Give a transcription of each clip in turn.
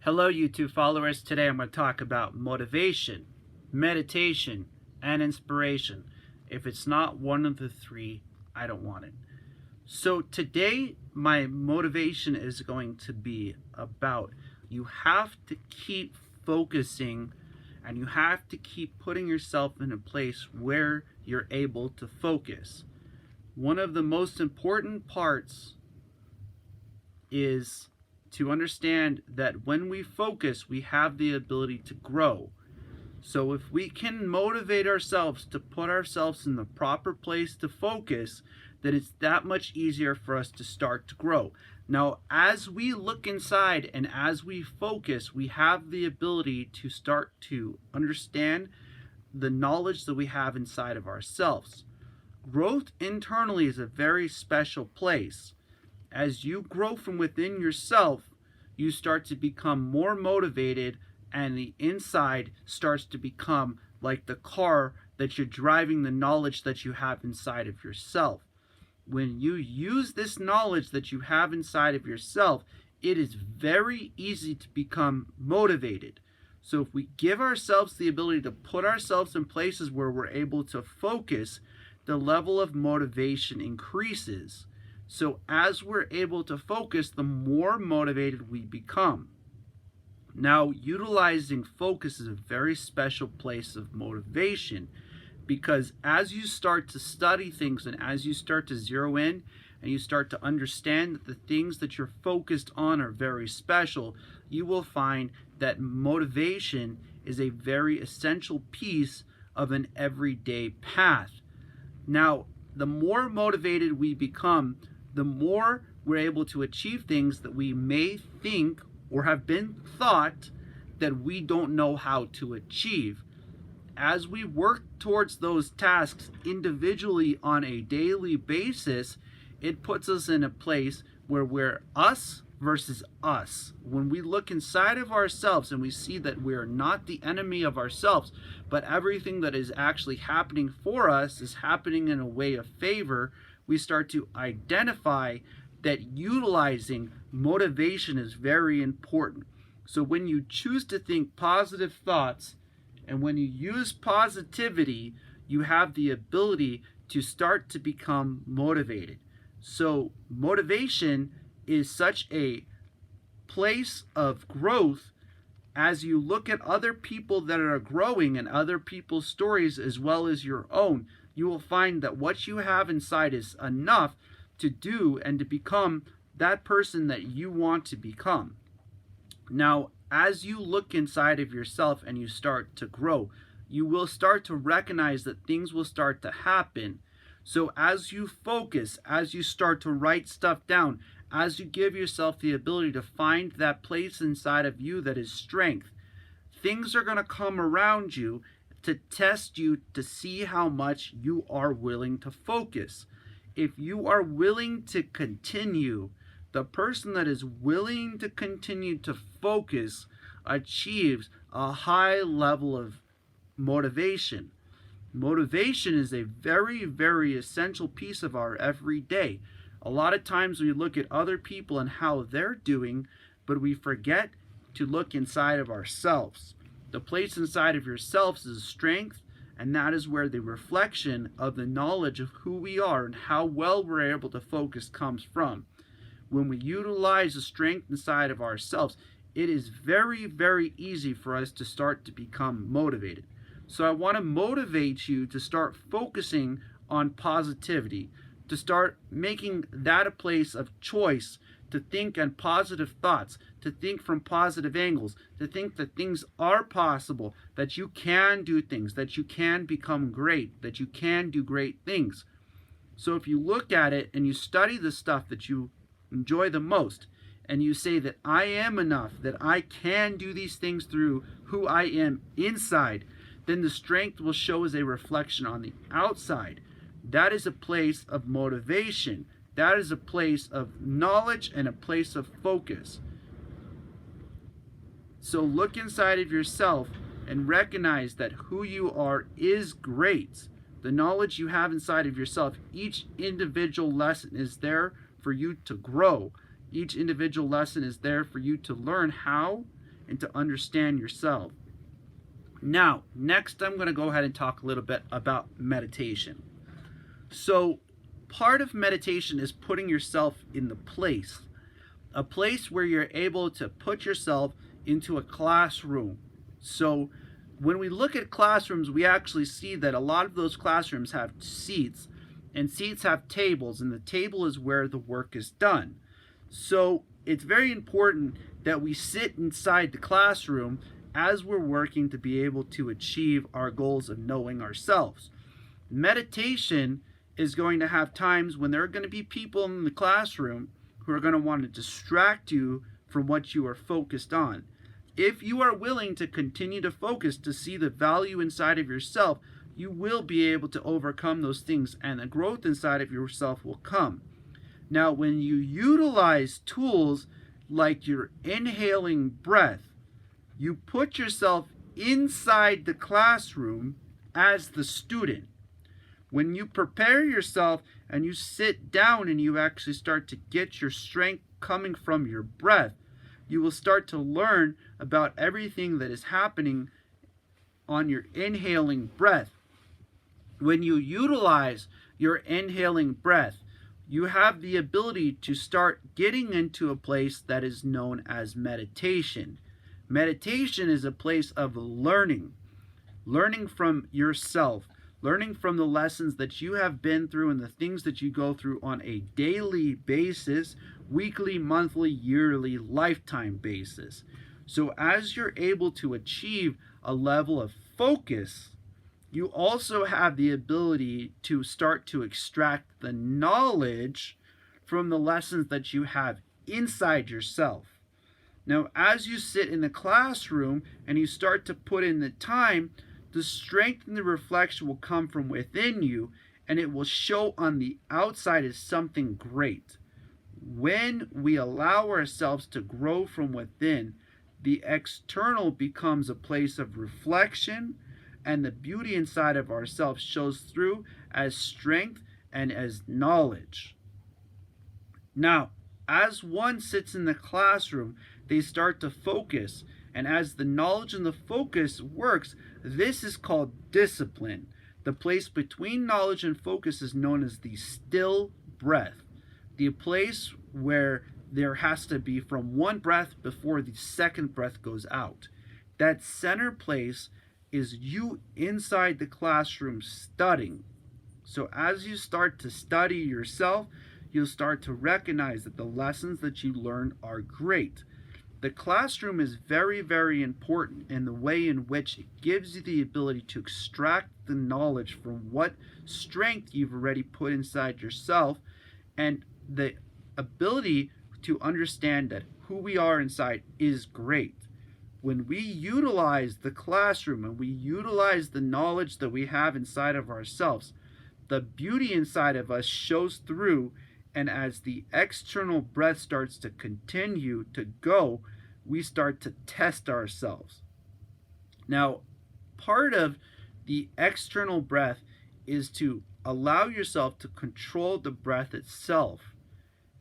Hello, YouTube followers. Today I'm going to talk about motivation, meditation, and inspiration. If it's not one of the three, I don't want it. So today my motivation is going to be about you have to keep focusing and you have to keep putting yourself in a place where you're able to focus. One of the most important parts is to understand that when we focus, we have the ability to grow. So if we can motivate ourselves to put ourselves in the proper place to focus, then it's that much easier for us to start to grow. Now, as we look inside and as we focus, we have the ability to start to understand the knowledge that we have inside of ourselves. Growth internally is a very special place. As you grow from within yourself, you start to become more motivated, and the inside starts to become like the car that you're driving, the knowledge that you have inside of yourself. When you use this knowledge that you have inside of yourself, it is very easy to become motivated. So if we give ourselves the ability to put ourselves in places where we're able to focus, the level of motivation increases. So as we're able to focus, the more motivated we become. Now, utilizing focus is a very special place of motivation, because as you start to study things and as you start to zero in and you start to understand that the things that you're focused on are very special, you will find that motivation is a very essential piece of an everyday path. Now, the more motivated we become, the more we're able to achieve things that we may think or have been thought that we don't know how to achieve. As we work towards those tasks individually on a daily basis, it puts us in a place where we're us versus us. When we look inside of ourselves and we see that we're not the enemy of ourselves, but everything that is actually happening for us is happening in a way of favor, we start to identify that utilizing motivation is very important. So when you choose to think positive thoughts and when you use positivity, you have the ability to start to become motivated. So motivation is such a place of growth. As you look at other people that are growing and other people's stories as well as your own, you will find that what you have inside is enough to do and to become that person that you want to become. Now, as you look inside of yourself and you start to grow, you will start to recognize that things will start to happen. So as you focus, as you start to write stuff down, as you give yourself the ability to find that place inside of you that is strength, things are going to come around you to test you to see how much you are willing to focus. If you are willing to continue, the person that is willing to continue to focus achieves a high level of motivation. Motivation is a very, very essential piece of our everyday. A lot of times we look at other people and how they're doing, but we forget to look inside of ourselves. The place inside of yourselves is strength, and that is where the reflection of the knowledge of who we are and how well we're able to focus comes from. When we utilize the strength inside of ourselves, it is very, very easy for us to start to become motivated. So I want to motivate you to start focusing on positivity, to start making that a place of choice, to think on positive thoughts, to think from positive angles, to think that things are possible, that you can do things, that you can become great, that you can do great things. So if you look at it and you study the stuff that you enjoy the most, and you say that I am enough, that I can do these things through who I am inside, then the strength will show as a reflection on the outside. That is a place of motivation. That is a place of knowledge and a place of focus. So look inside of yourself and recognize that who you are is great. The knowledge you have inside of yourself, each individual lesson is there for you to grow. Each individual lesson is there for you to learn how and to understand yourself. Now, next I'm going to go ahead and talk a little bit about meditation. So, part of meditation is putting yourself in the place, a place where you're able to put yourself into a classroom. So, when we look at classrooms, we actually see that a lot of those classrooms have seats, and seats have tables, and the table is where the work is done. So, it's very important that we sit inside the classroom as we're working to be able to achieve our goals of knowing ourselves. Meditation is going to have times when there are going to be people in the classroom who are going to want to distract you from what you are focused on. If you are willing to continue to focus to see the value inside of yourself, you will be able to overcome those things, and the growth inside of yourself will come. Now, when you utilize tools like your inhaling breath, you put yourself inside the classroom as the student. When you prepare yourself and you sit down and you actually start to get your strength coming from your breath, you will start to learn about everything that is happening on your inhaling breath. When you utilize your inhaling breath, you have the ability to start getting into a place that is known as meditation. Meditation is a place of learning from yourself, learning from the lessons that you have been through and the things that you go through on a daily basis, weekly, monthly, yearly, lifetime basis. So as you're able to achieve a level of focus, you also have the ability to start to extract the knowledge from the lessons that you have inside yourself. Now, as you sit in the classroom and you start to put in the time, the strength and the reflection will come from within you, and it will show on the outside as something great. When we allow ourselves to grow from within, the external becomes a place of reflection, and the beauty inside of ourselves shows through as strength and as knowledge. Now, as one sits in the classroom, they start to focus, and as the knowledge and the focus works, this is called discipline. The place between knowledge and focus is known as the still breath, the place where there has to be from one breath before the second breath goes out. That center place is you inside the classroom studying. So as you start to study yourself, you'll start to recognize that the lessons that you learn are great. The classroom is very, very important in the way in which it gives you the ability to extract the knowledge from what strength you've already put inside yourself, and the ability to understand that who we are inside is great. When we utilize the classroom and we utilize the knowledge that we have inside of ourselves, the beauty inside of us shows through, and as the external breath starts to continue to go, we start to test ourselves. Now, part of the external breath is to allow yourself to control the breath itself.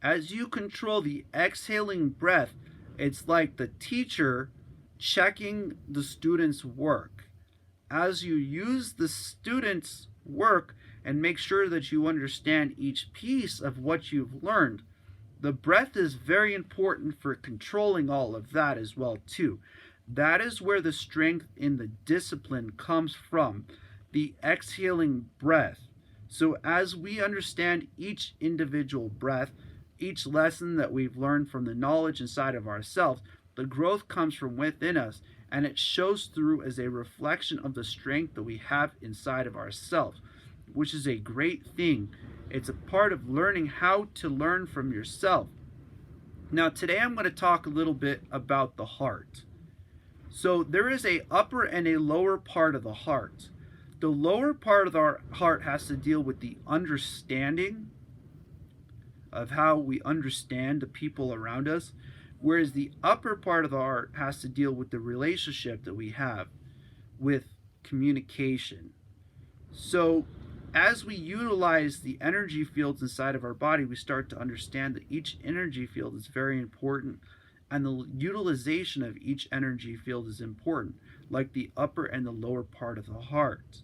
As you control the exhaling breath, it's like the teacher checking the student's work. As you use the student's work and make sure that you understand each piece of what you've learned, the breath is very important for controlling all of that as well too. That is where the strength in the discipline comes from, the exhaling breath. So as we understand each individual breath, each lesson that we've learned from the knowledge inside of ourselves, the growth comes from within us, and it shows through as a reflection of the strength that we have inside of ourselves, which is a great thing. It's a part of learning how to learn from yourself. Now, today I'm going to talk a little bit about the heart. So there is a upper and a lower part of the heart. The lower part of our heart has to deal with the understanding of how we understand the people around us, whereas the upper part of the heart has to deal with the relationship that we have with communication. So as we utilize the energy fields inside of our body, we start to understand that each energy field is very important and the utilization of each energy field is important, like the upper and the lower part of the heart.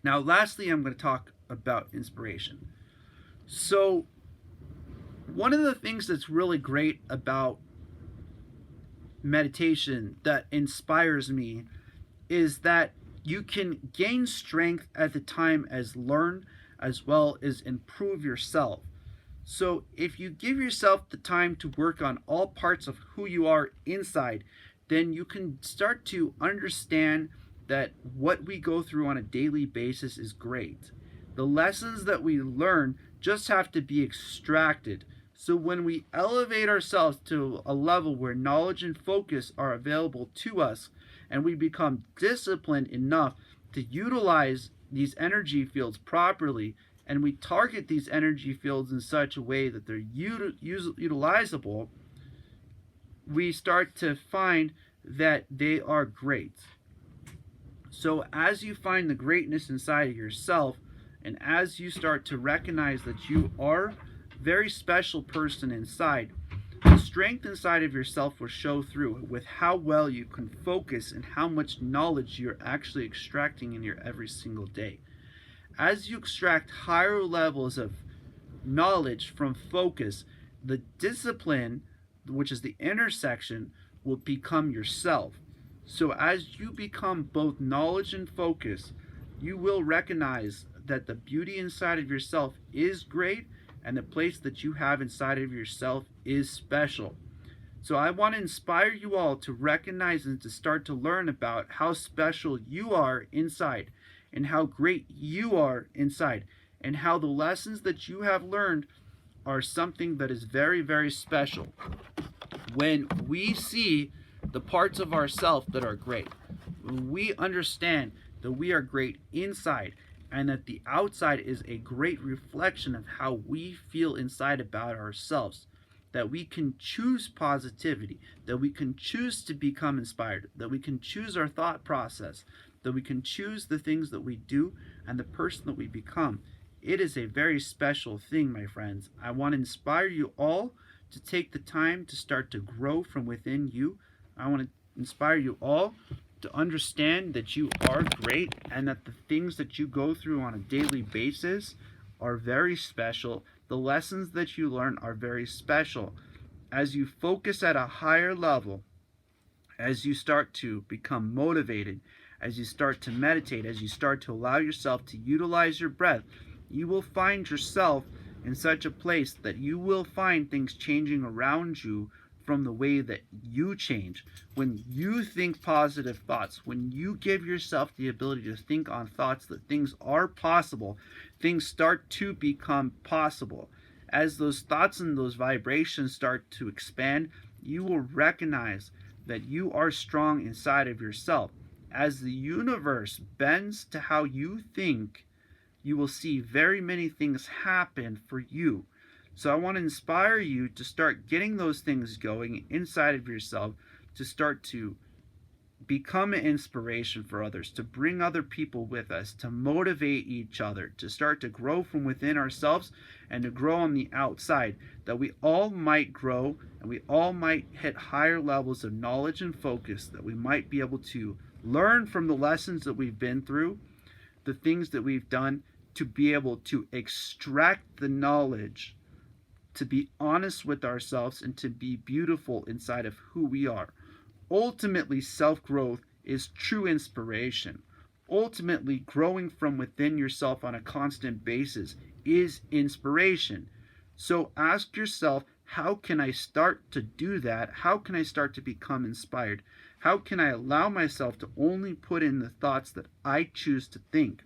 Now, lastly, I'm going to talk about inspiration. So, one of the things that's really great about meditation that inspires me is that you can gain strength at the time as learn as well as improve yourself. So if you give yourself the time to work on all parts of who you are inside, then you can start to understand that what we go through on a daily basis is great. The lessons that we learn just have to be extracted. So when we elevate ourselves to a level where knowledge and focus are available to us, and we become disciplined enough to utilize these energy fields properly, and we target these energy fields in such a way that they're utilizable, we start to find that they are great. So as you find the greatness inside of yourself, and as you start to recognize that you are a very special person inside, the strength inside of yourself will show through with how well you can focus and how much knowledge you're actually extracting in your every single day. As you extract higher levels of knowledge from focus, the discipline, which is the intersection, will become yourself. So as you become both knowledge and focus, you will recognize that the beauty inside of yourself is great, and the place that you have inside of yourself is special. So I want to inspire you all to recognize and to start to learn about how special you are inside, and how great you are inside, and how the lessons that you have learned are something that is very, very special. When we see the parts of ourselves that are great, when we understand that we are great inside, and that the outside is a great reflection of how we feel inside about ourselves, that we can choose positivity, that we can choose to become inspired, that we can choose our thought process, that we can choose the things that we do and the person that we become. It is a very special thing, my friends. I want to inspire you all to take the time to start to grow from within you. I want to inspire you all to understand that you are great, and that the things that you go through on a daily basis are very special. The lessons that you learn are very special. As you focus at a higher level, as you start to become motivated, as you start to meditate, as you start to allow yourself to utilize your breath, you will find yourself in such a place that you will find things changing around you from the way that you change. When you think positive thoughts, when you give yourself the ability to think on thoughts that things are possible, things start to become possible. As those thoughts and those vibrations start to expand, you will recognize that you are strong inside of yourself. As the universe bends to how you think, you will see very many things happen for you. So I want to inspire you to start getting those things going inside of yourself, to start to become an inspiration for others, to bring other people with us, to motivate each other, to start to grow from within ourselves and to grow on the outside, that we all might grow and we all might hit higher levels of knowledge and focus, that we might be able to learn from the lessons that we've been through, the things that we've done, to be able to extract the knowledge, to be honest with ourselves, and to be beautiful inside of who we are. Ultimately, self-growth is true inspiration. Ultimately, growing from within yourself on a constant basis is inspiration. So ask yourself, how can I start to do that? How can I start to become inspired? How can I allow myself to only put in the thoughts that I choose to think,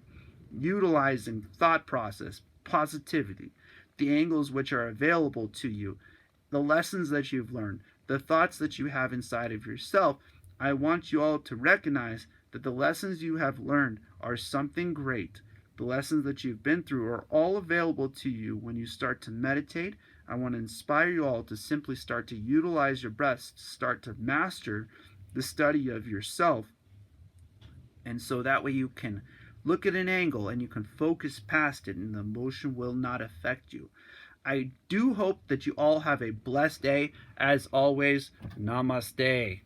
utilizing thought process, positivity, the angles which are available to you, the lessons that you've learned, the thoughts that you have inside of yourself. I want you all to recognize that the lessons you have learned are something great. The lessons that you've been through are all available to you when you start to meditate. I want to inspire you all to simply start to utilize your breaths, to start to master the study of yourself. And so that way you can look at an angle and you can focus past it, and the emotion will not affect you. I do hope that you all have a blessed day. As always, namaste.